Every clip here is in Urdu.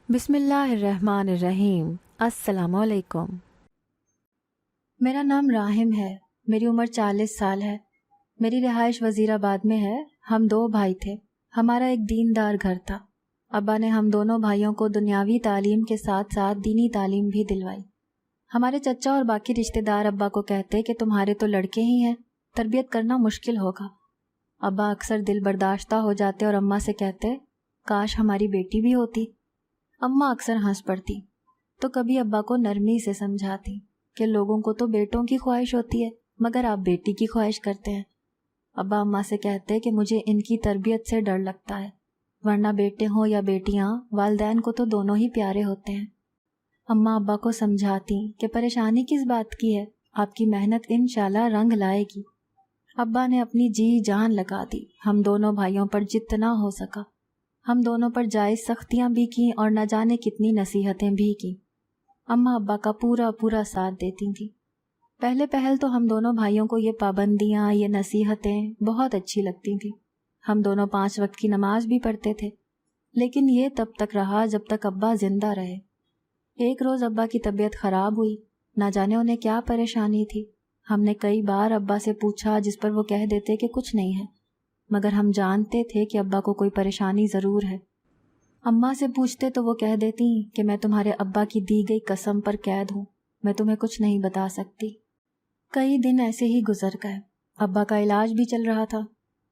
بسم اللہ الرحمن الرحیم۔ السلام علیکم۔ میرا نام راحم ہے، میری عمر 40 سال ہے، میری رہائش وزیر آباد میں ہے۔ ہم 2 بھائی تھے، ہمارا ایک دیندار گھر تھا۔ ابا نے ہم دونوں بھائیوں کو دنیاوی تعلیم کے ساتھ ساتھ دینی تعلیم بھی دلوائی۔ ہمارے چچا اور باقی رشتہ دار ابا کو کہتے کہ تمہارے تو لڑکے ہی ہیں، تربیت کرنا مشکل ہوگا۔ ابا اکثر دل برداشتہ ہو جاتے اور اماں سے کہتے کاش ہماری بیٹی بھی ہوتی۔ اماں اکثر ہنس پڑتی تو کبھی ابا کو نرمی سے سمجھاتی کہ لوگوں کو تو بیٹوں کی خواہش ہوتی ہے مگر آپ بیٹی کی خواہش کرتے ہیں۔ ابا اماں سے کہتے کہ مجھے ان کی تربیت سے ڈر لگتا ہے، ورنہ بیٹے ہوں یا بیٹیاں والدین کو تو دونوں ہی پیارے ہوتے ہیں۔ اماں ابا کو سمجھاتی کہ پریشانی کس بات کی ہے، آپ کی محنت انشاءاللہ رنگ لائے گی۔ ابا نے اپنی جی جان لگا دی ہم دونوں بھائیوں پر جتنا ہو سکا۔ ہم دونوں پر جائز سختیاں بھی کیں اور نہ جانے کتنی نصیحتیں بھی کیں۔ اماں ابا کا پورا ساتھ دیتی تھیں۔ پہلے پہل تو ہم دونوں بھائیوں کو یہ پابندیاں، یہ نصیحتیں بہت اچھی لگتی تھیں۔ ہم دونوں 5 وقت کی نماز بھی پڑھتے تھے، لیکن یہ تب تک رہا جب تک ابا زندہ رہے۔ ایک روز ابا کی طبیعت خراب ہوئی، نہ جانے انہیں کیا پریشانی تھی۔ ہم نے کئی بار ابا سے پوچھا جس پر وہ کہہ دیتے کہ کچھ نہیں ہے، مگر ہم جانتے تھے کہ ابا کو کوئی پریشانی ضرور ہے۔ اماں سے پوچھتے تو وہ کہہ دیتی کہ میں تمہارے ابا کی دی گئی قسم پر قید ہوں، میں تمہیں کچھ نہیں بتا سکتی۔ کئی دن ایسے ہی گزر گئے، ابا کا علاج بھی چل رہا تھا،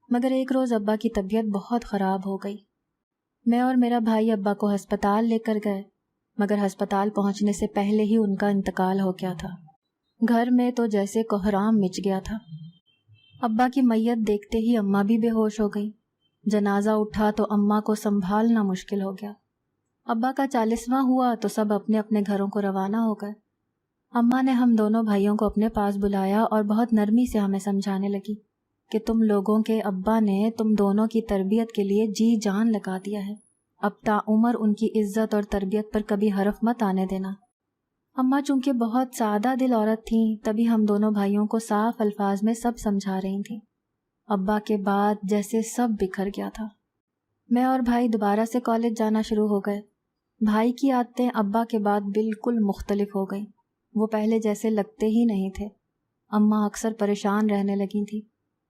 مگر ایک روز ابا کی طبیعت بہت خراب ہو گئی۔ میں اور میرا بھائی ابا کو ہسپتال لے کر گئے، مگر ہسپتال پہنچنے سے پہلے ہی ان کا انتقال ہو گیا تھا۔ گھر میں تو جیسے کوہرام مچ گیا تھا۔ ابا کی میت دیکھتے ہی اماں بھی بے ہوش ہو گئی۔ جنازہ اٹھا تو اماں کو سنبھالنا مشکل ہو گیا۔ ابا کا 40واں ہوا تو سب اپنے اپنے گھروں کو روانہ ہو گئے۔ اماں نے ہم دونوں بھائیوں کو اپنے پاس بلایا اور بہت نرمی سے ہمیں سمجھانے لگی کہ تم لوگوں کے ابا نے تم دونوں کی تربیت کے لیے جی جان لگا دیا ہے، اب تا عمر ان کی عزت اور تربیت پر کبھی حرف مت آنے دینا۔ اماں چونکہ بہت سادہ دل عورت تھیں، تبھی ہم دونوں بھائیوں کو صاف الفاظ میں سب سمجھا رہی تھیں۔ ابا کے بعد جیسے سب بکھر گیا تھا۔ میں اور بھائی دوبارہ سے کالج جانا شروع ہو گئے۔ بھائی کی عادتیں ابا کے بعد بالکل مختلف ہو گئیں، وہ پہلے جیسے لگتے ہی نہیں تھے۔ اماں اکثر پریشان رہنے لگی تھیں۔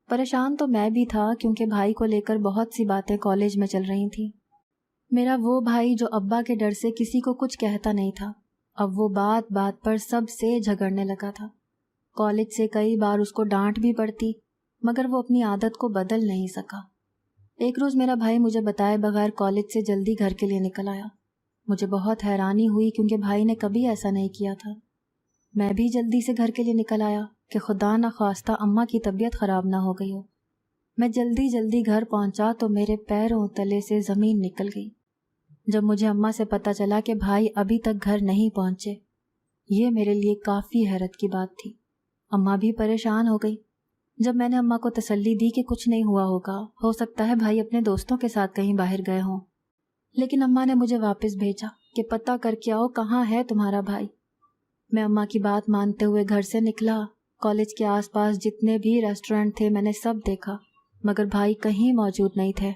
پریشان تو میں بھی تھا کیونکہ بھائی کو لے کر بہت سی باتیں کالج میں چل رہی تھیں۔ میرا وہ بھائی جو ابا کے ڈر سے کسی کو کچھ کہتا نہیں تھا، اب وہ بات بات پر سب سے جھگڑنے لگا تھا۔ کالج سے کئی بار اس کو ڈانٹ بھی پڑتی، مگر وہ اپنی عادت کو بدل نہیں سکا۔ ایک روز میرا بھائی مجھے بتائے بغیر کالج سے جلدی گھر کے لیے نکل آیا۔ مجھے بہت حیرانی ہوئی کیونکہ بھائی نے کبھی ایسا نہیں کیا تھا۔ میں بھی جلدی سے گھر کے لیے نکل آیا کہ خدا نخواستہ اماں کی طبیعت خراب نہ ہو گئی ہو۔ میں جلدی گھر پہنچا تو میرے پیروں تلے سے زمین نکل گئی جب مجھے اماں سے پتہ چلا کہ بھائی ابھی تک گھر نہیں پہنچے۔ یہ میرے لیے کافی حیرت کی بات تھی۔ اماں بھی پریشان ہو گئی۔ جب میں نے اماں کو تسلی دی کہ کچھ نہیں ہوا ہوگا، ہو سکتا ہے بھائی اپنے دوستوں کے ساتھ کہیں باہر گئے ہوں، لیکن اماں نے مجھے واپس بھیجا کہ پتہ کر کے آؤ کہاں ہے تمہارا بھائی۔ میں اماں کی بات مانتے ہوئے گھر سے نکلا۔ کالج کے آس پاس جتنے بھی ریسٹورنٹ تھے میں نے سب دیکھا، مگر بھائی کہیں موجود نہیں تھے۔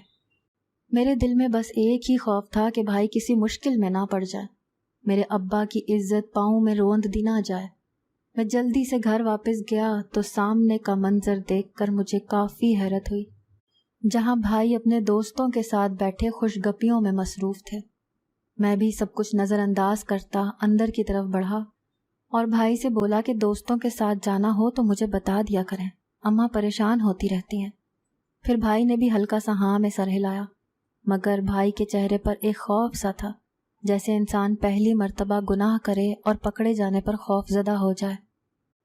میرے دل میں بس ایک ہی خوف تھا کہ بھائی کسی مشکل میں نہ پڑ جائے، میرے ابا کی عزت پاؤں میں روند دی نہ جائے۔ میں جلدی سے گھر واپس گیا تو سامنے کا منظر دیکھ کر مجھے کافی حیرت ہوئی۔ جہاں بھائی اپنے دوستوں کے ساتھ بیٹھے خوش گپیوں میں مصروف تھے، میں بھی سب کچھ نظر انداز کرتا اندر کی طرف بڑھا اور بھائی سے بولا کہ دوستوں کے ساتھ جانا ہو تو مجھے بتا دیا کریں، اماں پریشان ہوتی رہتی ہیں۔ پھر بھائی نے بھی ہلکا سا ہاں میں سر ہلایا، مگر بھائی کے چہرے پر ایک خوف سا تھا، جیسے انسان پہلی مرتبہ گناہ کرے اور پکڑے جانے پر خوف زدہ ہو جائے۔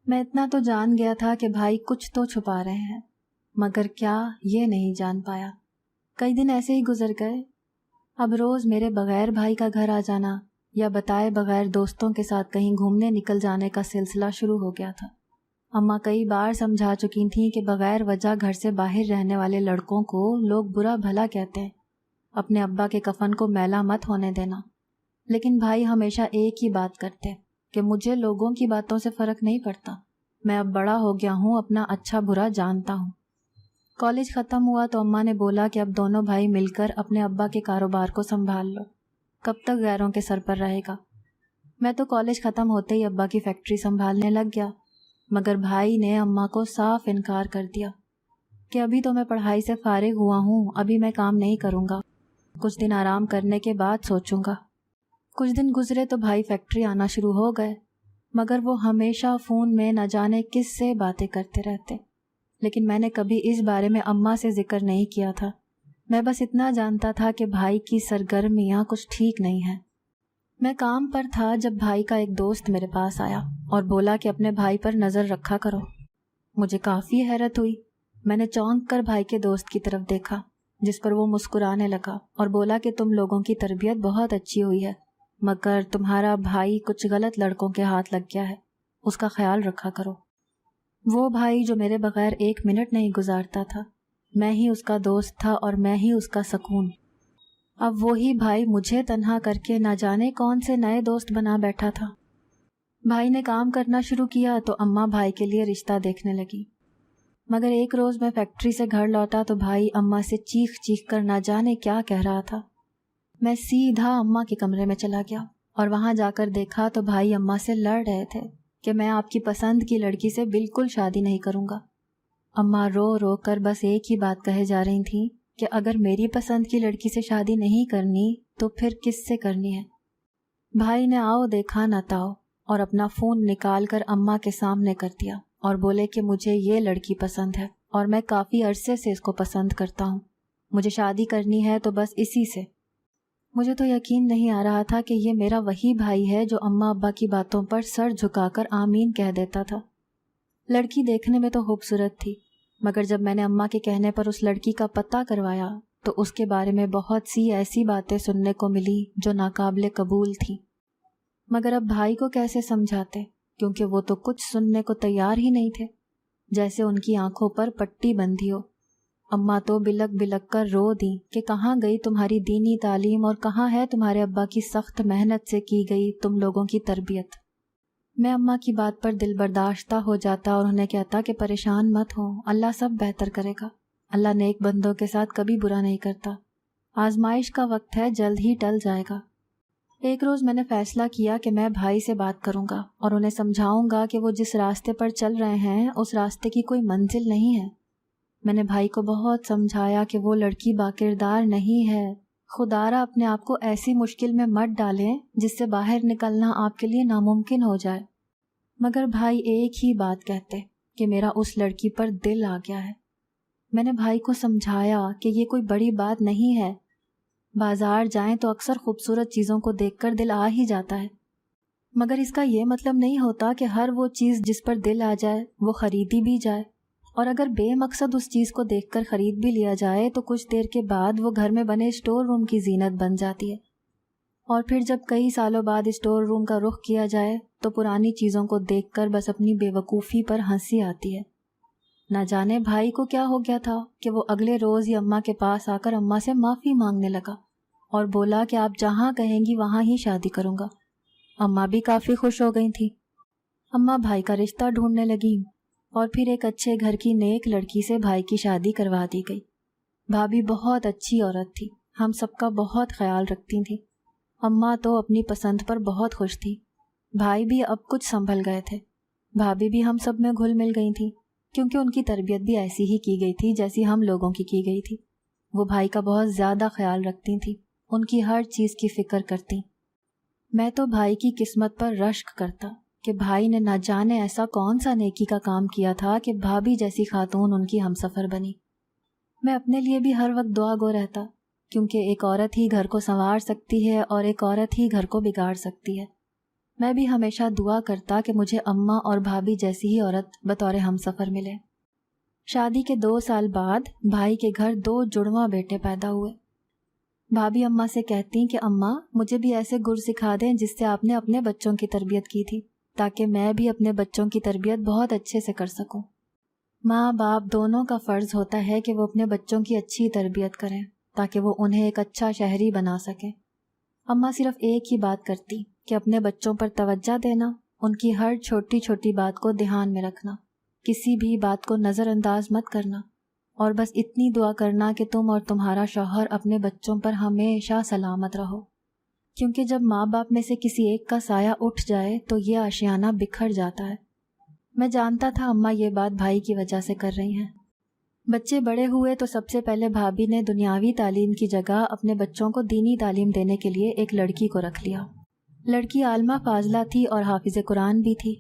میں اتنا تو جان گیا تھا کہ بھائی کچھ تو چھپا رہے ہیں، مگر کیا یہ نہیں جان پایا۔ کئی دن ایسے ہی گزر گئے۔ اب روز میرے بغیر بھائی کا گھر آ جانا یا بتائے بغیر دوستوں کے ساتھ کہیں گھومنے نکل جانے کا سلسلہ شروع ہو گیا تھا۔ اماں کئی بار سمجھا چکی تھیں کہ بغیر وجہ گھر سے باہر رہنے والے لڑکوں کو لوگ برا بھلا کہتے ہیں، اپنے ابا کے کفن کو میلا مت ہونے دینا۔ لیکن بھائی ہمیشہ ایک ہی بات کرتے کہ مجھے لوگوں کی باتوں سے فرق نہیں پڑتا، میں اب بڑا ہو گیا ہوں، اپنا اچھا برا جانتا ہوں۔ کالج ختم ہوا تو اماں نے بولا کہ اب دونوں بھائی مل کر اپنے ابا کے کاروبار کو سنبھال لو۔ کب تک غیروں کے سر پر رہے گا؟ میں تو کالج ختم ہوتے ہی ابا کی فیکٹری سنبھالنے لگ گیا، مگر بھائی نے اماں کو صاف انکار کر دیا کہ ابھی تو میں پڑھائی سے فارغ ہوا ہوں، ابھی میں کام نہیں کروں گا، کچھ دن آرام کرنے کے بعد سوچوں گا۔ کچھ دن گزرے تو بھائی فیکٹری آنا شروع ہو گئے، مگر وہ ہمیشہ فون میں نہ جانے کس سے باتیں کرتے رہتے، لیکن میں نے کبھی اس بارے میں اماں سے ذکر نہیں کیا تھا۔ میں بس اتنا جانتا تھا کہ بھائی کی سرگرمیاں کچھ ٹھیک نہیں ہیں۔ میں کام پر تھا جب بھائی کا ایک دوست میرے پاس آیا اور بولا کہ اپنے بھائی پر نظر رکھا کرو۔ مجھے کافی حیرت ہوئی۔ میں نے چونک کر بھائی کے دوست کی طرف دیکھا، جس پر وہ مسکرانے لگا اور بولا کہ تم لوگوں کی تربیت بہت اچھی ہوئی ہے، مگر تمہارا بھائی کچھ غلط لڑکوں کے ہاتھ لگ گیا ہے، اس کا خیال رکھا کرو۔ وہ بھائی جو میرے بغیر ایک منٹ نہیں گزارتا تھا، میں ہی اس کا دوست تھا اور میں ہی اس کا سکون۔ اب وہی بھائی مجھے تنہا کر کے نہ جانے کون سے نئے دوست بنا بیٹھا تھا۔ بھائی نے کام کرنا شروع کیا تو اماں بھائی کے لیے رشتہ دیکھنے لگی، مگر ایک روز میں فیکٹری سے گھر لوٹا تو بھائی اماں سے چیخ چیخ کر نہ جانے کیا کہہ رہا تھا۔ میں سیدھا اماں کے کمرے میں چلا گیا اور وہاں جا کر دیکھا تو بھائی اماں سے لڑ رہے تھے کہ میں آپ کی پسند کی لڑکی سے بالکل شادی نہیں کروں گا۔ اماں رو رو کر بس ایک ہی بات کہے جا رہی تھیں کہ اگر میری پسند کی لڑکی سے شادی نہیں کرنی تو پھر کس سے کرنی ہے۔ بھائی نے آؤ دیکھا نہ تاؤ اور اپنا فون نکال کر اماں کے سامنے کر دیا اور بولے کہ مجھے یہ لڑکی پسند ہے اور میں کافی عرصے سے اس کو پسند کرتا ہوں، مجھے شادی کرنی ہے تو بس اسی سے۔ مجھے تو یقین نہیں آ رہا تھا کہ یہ میرا وہی بھائی ہے جو اماں ابا کی باتوں پر سر جھکا کر آمین کہہ دیتا تھا۔ لڑکی دیکھنے میں تو خوبصورت تھی، مگر جب میں نے اماں کے کہنے پر اس لڑکی کا پتہ کروایا تو اس کے بارے میں بہت سی ایسی باتیں سننے کو ملی جو ناقابل قبول تھیں۔ مگر اب بھائی کو کیسے سمجھاتے، کیونکہ وہ تو کچھ سننے کو تیار ہی نہیں تھے، جیسے ان کی آنکھوں پر پٹی بندھی ہو۔ اماں تو بلک بلک کر رو دیں کہ کہاں گئی تمہاری دینی تعلیم اور کہاں ہے تمہارے ابا کی سخت محنت سے کی گئی تم لوگوں کی تربیت۔ میں اماں کی بات پر دل برداشتہ ہو جاتا اور انہیں کہتا کہ پریشان مت ہو، اللہ سب بہتر کرے گا، اللہ نیک بندوں کے ساتھ کبھی برا نہیں کرتا، آزمائش کا وقت ہے، جلد ہی ٹل جائے گا۔ ایک روز میں نے فیصلہ کیا کہ میں بھائی سے بات کروں گا اور انہیں سمجھاؤں گا کہ وہ جس راستے پر چل رہے ہیں اس راستے کی کوئی منزل نہیں ہے۔ میں نے بھائی کو بہت سمجھایا کہ وہ لڑکی باکردار نہیں ہے، خدارا اپنے آپ کو ایسی مشکل میں مت ڈالیں جس سے باہر نکلنا آپ کے لیے ناممکن ہو جائے، مگر بھائی ایک ہی بات کہتے کہ میرا اس لڑکی پر دل آ گیا ہے۔ میں نے بھائی کو سمجھایا کہ یہ کوئی بڑی بات نہیں ہے، بازار جائیں تو اکثر خوبصورت چیزوں کو دیکھ کر دل آ ہی جاتا ہے، مگر اس کا یہ مطلب نہیں ہوتا کہ ہر وہ چیز جس پر دل آ جائے وہ خریدی بھی جائے، اور اگر بے مقصد اس چیز کو دیکھ کر خرید بھی لیا جائے تو کچھ دیر کے بعد وہ گھر میں بنے اسٹور روم کی زینت بن جاتی ہے، اور پھر جب کئی سالوں بعد اسٹور روم کا رخ کیا جائے تو پرانی چیزوں کو دیکھ کر بس اپنی بے وقوفی پر ہنسی آتی ہے۔ نہ جانے بھائی کو کیا ہو گیا تھا کہ وہ اگلے روز ہی اماں کے پاس آ کر اماں سے معافی مانگنے لگا اور بولا کہ آپ جہاں کہیں گی وہاں ہی شادی کروں گا۔ اماں بھی کافی خوش ہو گئی تھی۔ اماں بھائی کا رشتہ ڈھونڈنے لگی اور پھر ایک اچھے گھر کی نیک لڑکی سے بھائی کی شادی کروا دی گئی۔ بھابھی بہت اچھی عورت تھی، ہم سب کا بہت خیال رکھتی تھی۔ اماں تو اپنی پسند پر بہت خوش تھی، بھائی بھی اب کچھ سنبھل گئے تھے، بھابھی بھی ہم سب میں گھل مل گئی تھی، کیونکہ ان کی تربیت بھی ایسی ہی کی گئی تھی جیسی ہم لوگوں کی گئی تھی۔ وہ بھائی کا بہت زیادہ خیال رکھتی تھیں، ان کی ہر چیز کی فکر کرتی۔ میں تو بھائی کی قسمت پر رشک کرتا کہ بھائی نے نہ جانے ایسا کون سا نیکی کا کام کیا تھا کہ بھابھی جیسی خاتون ان کی ہمسفر بنی۔ میں اپنے لیے بھی ہر وقت دعا گو رہتا، کیونکہ ایک عورت ہی گھر کو سنوار سکتی ہے اور ایک عورت ہی گھر کو بگاڑ سکتی ہے۔ میں بھی ہمیشہ دعا کرتا کہ مجھے اماں اور بھابھی جیسی ہی عورت بطور ہمسفر ملے۔ شادی کے 2 سال بعد بھائی کے گھر 2 جڑواں بیٹے پیدا ہوئے۔ بھابھی اماں سے کہتی کہ اماں مجھے بھی ایسے گر سکھا دیں جس سے آپ نے اپنے بچوں کی تربیت کی تھی، تاکہ میں بھی اپنے بچوں کی تربیت بہت اچھے سے کر سکوں۔ ماں باپ دونوں کا فرض ہوتا ہے کہ وہ اپنے بچوں کی اچھی تربیت کریں تاکہ وہ انہیں ایک اچھا شہری بنا سکیں۔ اماں صرف ایک ہی بات کرتی کہ اپنے بچوں پر توجہ دینا، ان کی ہر چھوٹی چھوٹی بات کو دھیان میں رکھنا، کسی بھی بات کو نظر انداز مت کرنا، اور بس اتنی دعا کرنا کہ تم اور تمہارا شوہر اپنے بچوں پر ہمیشہ سلامت رہو۔ کیونکہ جب ماں باپ میں سے کسی ایک کا سایہ اٹھ جائے تو یہ آشیانہ بکھر جاتا ہے۔ میں جانتا تھا اماں یہ بات بھائی کی وجہ سے کر رہی ہیں۔ بچے بڑے ہوئے تو سب سے پہلے بھابھی نے دنیاوی تعلیم کی جگہ اپنے بچوں کو دینی تعلیم دینے کے لیے ایک لڑکی کو رکھ لیا۔ لڑکی عالمہ فاضلہ تھی اور حافظ قرآن بھی تھی۔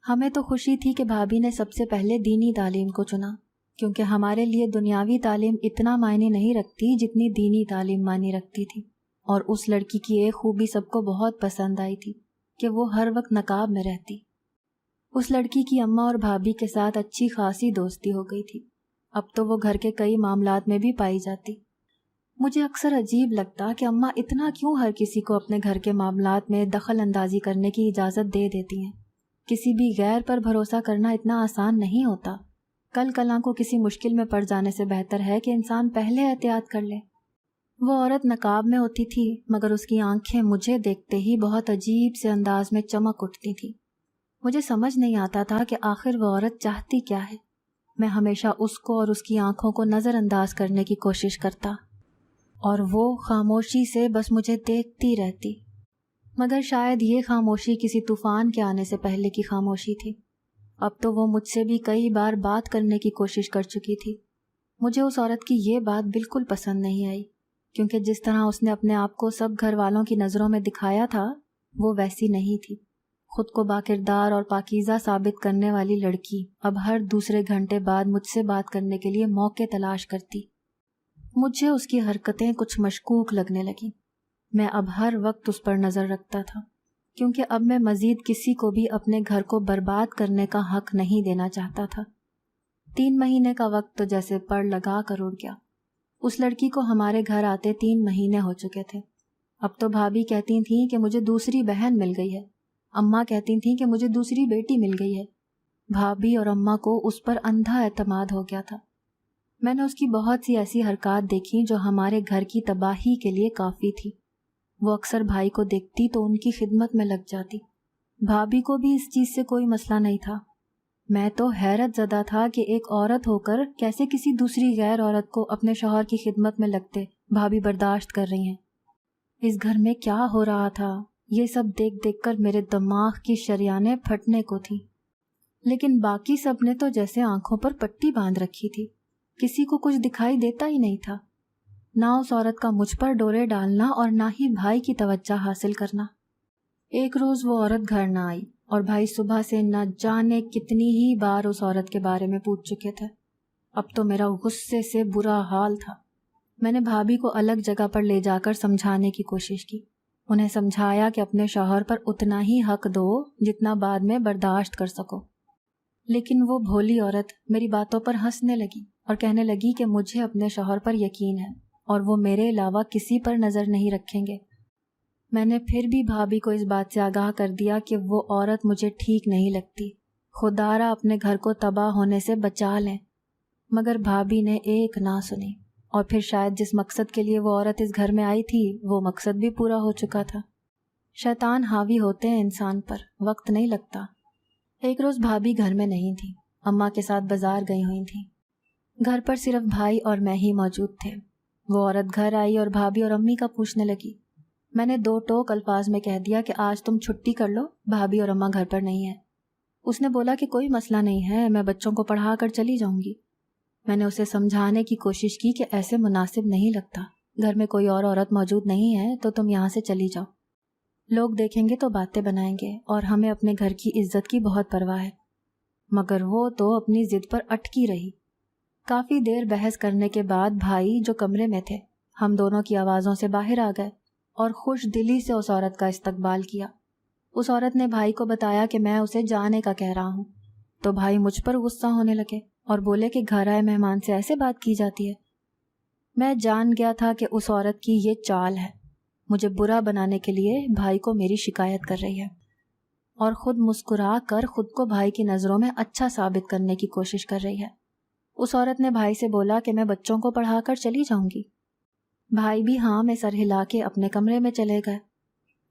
ہمیں تو خوشی تھی کہ بھابھی نے سب سے پہلے دینی تعلیم کو چنا، کیونکہ ہمارے لیے دنیاوی تعلیم اتنا معنی نہیں رکھتی جتنی دینی تعلیم معنی رکھتی تھی۔ اور اس لڑکی کی ایک خوبی سب کو بہت پسند آئی تھی کہ وہ ہر وقت نقاب میں رہتی۔ اس لڑکی کی اماں اور بھابھی کے ساتھ اچھی خاصی دوستی ہو گئی تھی۔ اب تو وہ گھر کے کئی معاملات میں بھی پائی جاتی۔ مجھے اکثر عجیب لگتا کہ اماں اتنا کیوں ہر کسی کو اپنے گھر کے معاملات میں دخل اندازی کرنے کی اجازت دے دیتی ہیں۔ کسی بھی غیر پر بھروسہ کرنا اتنا آسان نہیں ہوتا۔ کل کلاں کو کسی مشکل میں پڑ جانے سے بہتر ہے کہ انسان پہلے احتیاط کر لے۔ وہ عورت نقاب میں ہوتی تھی مگر اس کی آنکھیں مجھے دیکھتے ہی بہت عجیب سے انداز میں چمک اٹھتی تھیں۔ مجھے سمجھ نہیں آتا تھا کہ آخر وہ عورت چاہتی کیا ہے۔ میں ہمیشہ اس کو اور اس کی آنکھوں کو نظر انداز کرنے کی کوشش کرتا اور وہ خاموشی سے بس مجھے دیکھتی رہتی، مگر شاید یہ خاموشی کسی طوفان کے آنے سے پہلے کی خاموشی تھی۔ اب تو وہ مجھ سے بھی کئی بار بات کرنے کی کوشش کر چکی تھی۔ مجھے اس عورت کی یہ بات بالکل پسند نہیں آئی، کیونکہ جس طرح اس نے اپنے آپ کو سب گھر والوں کی نظروں میں دکھایا تھا وہ ویسی نہیں تھی۔ خود کو باکردار اور پاکیزہ ثابت کرنے والی لڑکی اب ہر دوسرے گھنٹے بعد مجھ سے بات کرنے کے لیے موقع تلاش کرتی۔ مجھے اس کی حرکتیں کچھ مشکوک لگنے لگیں۔ میں اب ہر وقت اس پر نظر رکھتا تھا، کیونکہ اب میں مزید کسی کو بھی اپنے گھر کو برباد کرنے کا حق نہیں دینا چاہتا تھا۔ 3 مہینے کا وقت تو جیسے پڑ لگا کر اڑ گیا۔ اس لڑکی کو ہمارے گھر آتے 3 مہینے ہو چکے تھے۔ اب تو بھابھی کہتی تھیں کہ مجھے دوسری بہن مل گئی ہے، اماں کہتی تھیں کہ مجھے دوسری بیٹی مل گئی ہے۔ بھابھی اور اماں کو اس پر اندھا اعتماد ہو گیا تھا۔ میں نے اس کی بہت سی ایسی حرکات دیکھیں جو ہمارے گھر کی تباہی کے لیے کافی تھی۔ وہ اکثر بھائی کو دیکھتی تو ان کی خدمت میں لگ جاتی۔ بھابھی کو بھی اس چیز سے کوئی مسئلہ نہیں تھا۔ میں تو حیرت زدہ تھا کہ ایک عورت ہو کر کیسے کسی دوسری غیر عورت کو اپنے شوہر کی خدمت میں لگتے بھابھی برداشت کر رہی ہیں۔ اس گھر میں کیا ہو رہا تھا یہ سب دیکھ دیکھ کر میرے دماغ کی شریانیں پھٹنے کو تھی۔ لیکن باقی سب نے تو جیسے آنکھوں پر پٹی باندھ رکھی تھی، کسی کو کچھ دکھائی دیتا ہی نہیں تھا، نہ اس عورت کا مجھ پر ڈورے ڈالنا اور نہ ہی بھائی کی توجہ حاصل کرنا۔ ایک روز وہ عورت گھر نہ آئی اور بھائی صبح سے نہ جانے کتنی ہی بار اس عورت کے بارے میں پوچھ چکے تھے۔ اب تو میرا غصے سے برا حال تھا۔ میں نے بھابھی کو الگ جگہ پر لے جا کر سمجھانے کی کوشش کی۔ انہیں سمجھایا کہ اپنے شوہر پر اتنا ہی حق دو جتنا بعد میں برداشت کر سکو، لیکن وہ بھولی عورت میری باتوں پر ہنسنے لگی اور کہنے لگی کہ مجھے اپنے شوہر پر یقین ہے اور وہ میرے علاوہ کسی پر نظر نہیں رکھیں گے۔ میں نے پھر بھی بھابھی کو اس بات سے آگاہ کر دیا کہ وہ عورت مجھے ٹھیک نہیں لگتی، خدارا اپنے گھر کو تباہ ہونے سے بچا لیں، مگر بھابھی نے ایک نہ سنی، اور پھر شاید جس مقصد کے لیے وہ عورت اس گھر میں آئی تھی وہ مقصد بھی پورا ہو چکا تھا۔ شیطان حاوی ہوتے ہیں انسان پر، وقت نہیں لگتا۔ ایک روز بھابھی گھر میں نہیں تھی، اماں کے ساتھ بازار گئی ہوئی تھیں۔ گھر پر صرف بھائی اور میں ہی موجود تھے۔ وہ عورت گھر آئی اور بھابھی اور امی کا پوچھنے لگی۔ میں نے 2 ٹوک الفاظ میں کہہ دیا کہ آج تم چھٹی کر لو، بھابھی اور اماں گھر پر نہیں ہیں۔ اس نے بولا کہ کوئی مسئلہ نہیں ہے، میں بچوں کو پڑھا کر چلی جاؤں گی۔ میں نے اسے سمجھانے کی کوشش کی کہ ایسے مناسب نہیں لگتا، گھر میں کوئی اور عورت موجود نہیں ہے تو تم یہاں سے چلی جاؤ، لوگ دیکھیں گے تو باتیں بنائیں گے اور ہمیں اپنے گھر کی عزت کی بہت پرواہ ہے۔ مگر وہ تو اپنی ضد پر اٹکی رہی۔ کافی دیر بحث کرنے کے بعد بھائی جو کمرے میں تھے ہم دونوں کی آوازوں سے باہر آ گئے اور خوش دلی سے اس عورت کا استقبال کیا۔ اس عورت نے بھائی کو بتایا کہ میں اسے جانے کا کہہ رہا ہوں، تو بھائی مجھ پر غصہ ہونے لگے اور بولے کہ گھر آئے مہمان سے ایسے بات کی جاتی ہے۔ میں جان گیا تھا کہ اس عورت کی یہ چال ہے، مجھے برا بنانے کے لیے بھائی کو میری شکایت کر رہی ہے اور خود مسکرا کر خود کو بھائی کی نظروں میں اچھا ثابت کرنے کی کوشش کر رہی ہے۔ اس عورت نے بھائی سے بولا کہ میں بچوں کو پڑھا کر چلی جاؤں گی۔ بھائی بھی ہاں میں سر ہلا کے اپنے کمرے میں چلے گئے۔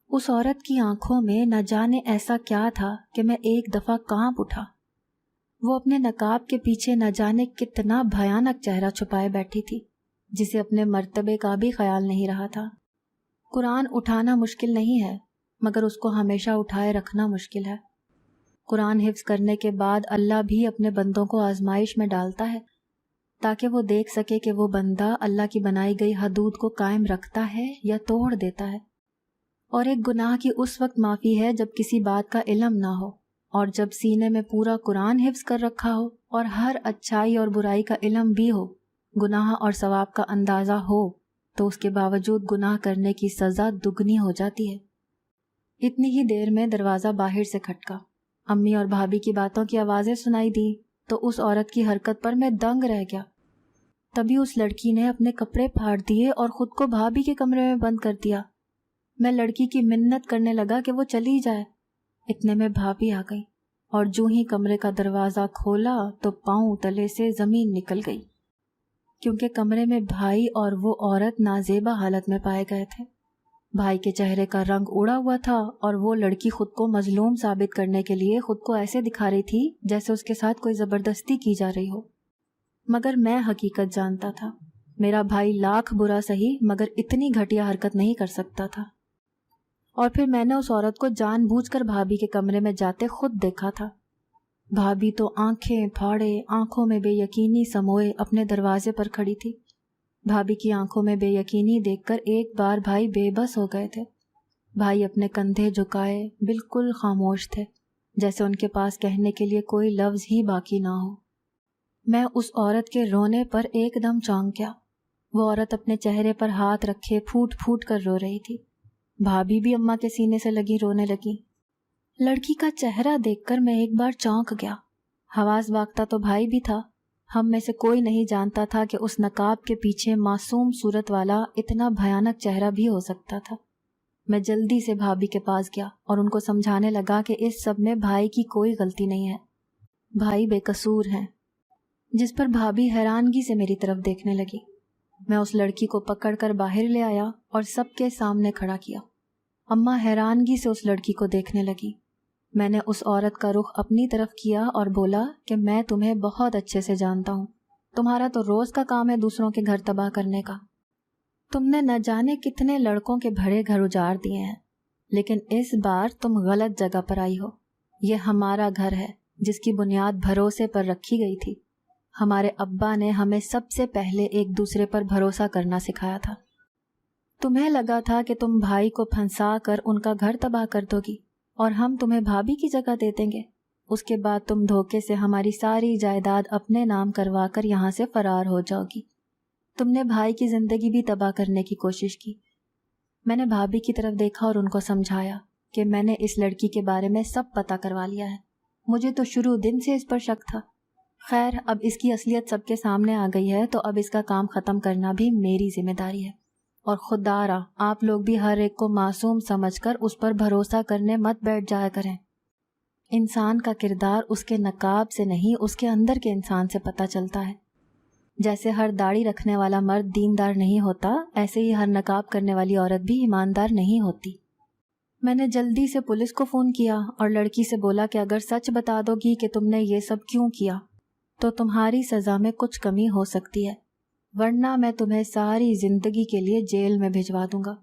اس عورت کی آنکھوں میں نہ جانے ایسا کیا تھا کہ میں ایک دفعہ کانپ اٹھا۔ وہ اپنے نقاب کے پیچھے نہ جانے کتنا بھیانک چہرہ چھپائے بیٹھی تھی، جسے اپنے مرتبے کا بھی خیال نہیں رہا تھا۔ قرآن اٹھانا مشکل نہیں ہے، مگر اس کو ہمیشہ اٹھائے رکھنا مشکل ہے۔ قرآن حفظ کرنے کے بعد اللہ بھی اپنے بندوں کو آزمائش میں ڈالتا ہے تاکہ وہ دیکھ سکے کہ وہ بندہ اللہ کی بنائی گئی حدود کو قائم رکھتا ہے یا توڑ دیتا ہے۔ اور ایک گناہ کی اس وقت معافی ہے جب کسی بات کا علم نہ ہو، اور جب سینے میں پورا قرآن حفظ کر رکھا ہو اور ہر اچھائی اور برائی کا علم بھی ہو، گناہ اور ثواب کا اندازہ ہو، تو اس کے باوجود گناہ کرنے کی سزا دگنی ہو جاتی ہے۔ اتنی ہی دیر میں دروازہ باہر سے کھٹکا، امی اور بھابھی کی باتوں کی آوازیں سنائی دی تو اس عورت کی حرکت پر میں دنگ رہ گیا۔ تبھی اس لڑکی نے اپنے کپڑے پھاڑ دیے اور خود کو بھابھی کے کمرے میں بند کر دیا۔ میں لڑکی کی منت کرنے لگا کہ وہ چلی جائے، اتنے میں بھابھی آ گئی اور جو ہی کمرے کا دروازہ کھولا تو پاؤں تلے سے زمین نکل گئی، کیونکہ کمرے میں بھائی اور وہ عورت نازیبا حالت میں پائے گئے تھے۔ بھائی کے چہرے کا رنگ اڑا ہوا تھا اور وہ لڑکی خود کو مظلوم ثابت کرنے کے لیے خود کو ایسے دکھا رہی تھی جیسے اس کے ساتھ کوئی زبردستی کی جا رہی ہو۔ مگر میں حقیقت جانتا تھا، میرا بھائی لاکھ برا سہی مگر اتنی گھٹیا حرکت نہیں کر سکتا تھا۔ اور پھر میں نے اس عورت کو جان بوجھ کر بھابھی کے کمرے میں جاتے خود دیکھا تھا۔ بھابھی تو آنکھیں پھاڑے، آنکھوں میں بے یقینی سموئے اپنے دروازے پر کھڑی تھی۔ بھابھی کی آنکھوں میں بے یقینی دیکھ کر ایک بار بھائی بے بس ہو گئے تھے۔ بھائی اپنے کندھے جھکائے بالکل خاموش تھے، جیسے ان کے پاس کہنے کے لیے کوئی لفظ ہی باقی نہ ہو۔ میں اس عورت کے رونے پر ایک دم چونک گیا۔ وہ عورت اپنے چہرے پر ہاتھ رکھے پھوٹ پھوٹ کر رو رہی تھی۔ بھابھی بھی اماں کے سینے سے لگی رونے لگی۔ لڑکی کا چہرہ دیکھ کر میں ایک بار چونک گیا۔ حواس باختہ تو بھائی بھی تھا، ہم میں سے کوئی نہیں جانتا تھا کہ اس نقاب کے پیچھے معصوم صورت والا اتنا بھیانک چہرہ بھی ہو سکتا تھا۔ میں جلدی سے بھابھی کے پاس گیا اور ان کو سمجھانے لگا کہ اس سب میں بھائی کی کوئی غلطی نہیں ہے، بھائی بے قصور ہیں۔ جس پر بھابھی حیرانگی سے میری طرف دیکھنے لگی۔ میں اس لڑکی کو پکڑ کر باہر لے آیا اور سب کے سامنے کھڑا کیا۔ اماں حیرانگی سے اس لڑکی کو دیکھنے لگی۔ میں نے اس عورت کا رخ اپنی طرف کیا اور بولا کہ میں تمہیں بہت اچھے سے جانتا ہوں، تمہارا تو روز کا کام ہے دوسروں کے گھر تباہ کرنے کا۔ تم نے نہ جانے کتنے لڑکوں کے بھرے گھر اجاڑ دیے ہیں، لیکن اس بار تم غلط جگہ پر آئی ہو۔ یہ ہمارا گھر ہے جس کی بنیاد بھروسے پر رکھی گئی تھی۔ ہمارے ابا نے ہمیں سب سے پہلے ایک دوسرے پر بھروسہ کرنا سکھایا تھا۔ تمہیں لگا تھا کہ تم بھائی کو پھنسا کر ان کا گھر تباہ کر دو گی اور ہم تمہیں بھابھی کی جگہ دے دیں گے۔ اس کے بعد تم دھوکے سے ہماری ساری جائیداد اپنے نام کروا کر یہاں سے فرار ہو جاؤ گی۔ تم نے بھائی کی زندگی بھی تباہ کرنے کی کوشش کی۔ میں نے بھابھی کی طرف دیکھا اور ان کو سمجھایا کہ میں نے اس لڑکی کے بارے میں سب پتہ کروا لیا ہے، مجھے تو شروع دن سے اس پر شک تھا۔ خیر، اب اس کی اصلیت سب کے سامنے آ گئی ہے تو اب اس کا کام ختم کرنا بھی میری ذمہ داری ہے، اور خدا را آپ لوگ بھی ہر ایک کو معصوم سمجھ کر اس پر بھروسہ کرنے مت بیٹھ جایا کریں۔ انسان کا کردار اس کے نقاب سے نہیں، اس کے اندر کے انسان سے پتہ چلتا ہے۔ جیسے ہر داڑھی رکھنے والا مرد دیندار نہیں ہوتا، ایسے ہی ہر نقاب کرنے والی عورت بھی ایماندار نہیں ہوتی۔ میں نے جلدی سے پولیس کو فون کیا اور لڑکی سے بولا کہ اگر سچ بتا دو گی کہ تم نے یہ سب کیوں کیا تو تمہاری سزا میں کچھ کمی ہو سکتی ہے، ورنہ میں تمہیں ساری زندگی کے لیے جیل میں بھجوا دوں گا،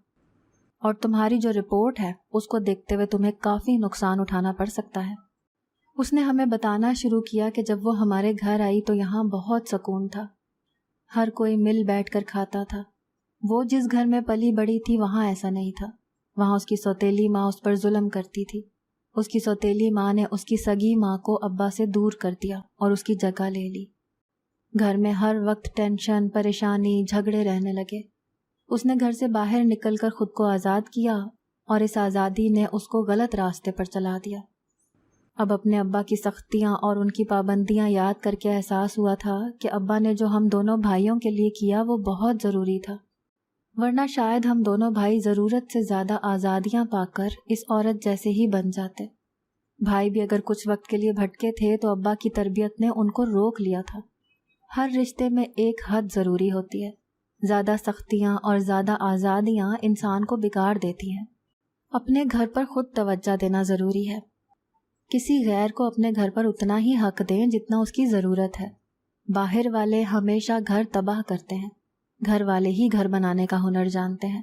اور تمہاری جو رپورٹ ہے اس کو دیکھتے ہوئے تمہیں کافی نقصان اٹھانا پڑ سکتا ہے۔ اس نے ہمیں بتانا شروع کیا کہ جب وہ ہمارے گھر آئی تو یہاں بہت سکون تھا، ہر کوئی مل بیٹھ کر کھاتا تھا۔ وہ جس گھر میں پلی بڑی تھی وہاں ایسا نہیں تھا، وہاں اس کی سوتیلی ماں اس پر ظلم کرتی تھی۔ اس کی سوتیلی ماں نے اس کی سگی ماں کو ابا سے دور کر دیا اور اس کی جگہ لے لی۔ گھر میں ہر وقت ٹینشن، پریشانی، جھگڑے رہنے لگے۔ اس نے گھر سے باہر نکل کر خود کو آزاد کیا اور اس آزادی نے اس کو غلط راستے پر چلا دیا۔ اب اپنے ابا کی سختیاں اور ان کی پابندیاں یاد کر کے احساس ہوا تھا کہ ابا نے جو ہم دونوں بھائیوں کے لیے کیا وہ بہت ضروری تھا، ورنہ شاید ہم دونوں بھائی ضرورت سے زیادہ آزادیاں پا کر اس عورت جیسے ہی بن جاتے۔ بھائی بھی اگر کچھ وقت کے لیے بھٹکے تھے تو ابا کی تربیت نے ان کو روک لیا تھا۔ ہر رشتے میں ایک حد ضروری ہوتی ہے، زیادہ سختیاں اور زیادہ آزادیاں انسان کو بگاڑ دیتی ہیں۔ اپنے گھر پر خود توجہ دینا ضروری ہے، کسی غیر کو اپنے گھر پر اتنا ہی حق دیں جتنا اس کی ضرورت ہے۔ باہر والے ہمیشہ گھر تباہ کرتے ہیں، گھر والے ہی گھر بنانے کا ہنر جانتے ہیں۔